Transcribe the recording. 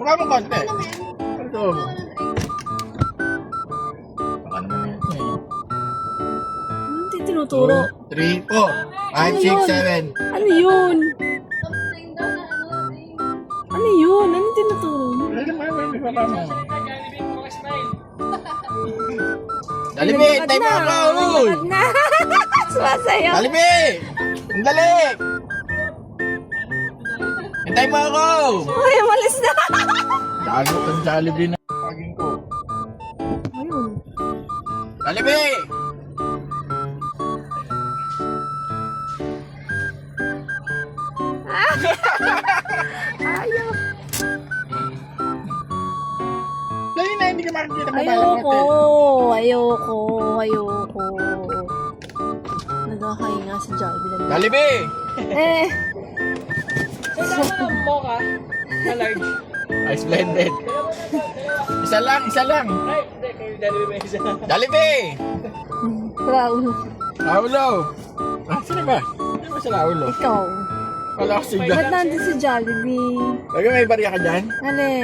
Mukha mo konti. Ito mo. Baka naman yan. Hindi tinuturo. 2, 3, 4, 5, 6, 7. Ano yun? Ano yun? Ano tinuturo mo? Wala naman, may baba mo. Jollibee, tayo mo ako! Uy! Naglalakad na. Sumasayaw. Jollibee! Ang dali! Hintay mo ako! Uy, umalis na. Gago kang Jollibee na paging ko. Ayun. Jollibee! Ayaw. Dali na, hindi ka makikita mo Ayoko. Ayoko. Ayoko. Nagkakahinga si Jollibee. Jollibee! Eh. Kasama ng mocha na large. Ice blended. Isa lang, isa lang. Ay, hindi. Kayo dalawa may isa. Jollibee! Raul. Raulo! Ah, sino ba? Sino ba si Raulo? Ikaw. Wala ko sigla. Ba't nandun si Jollibee? Lagi may barya ka dyan? Alin?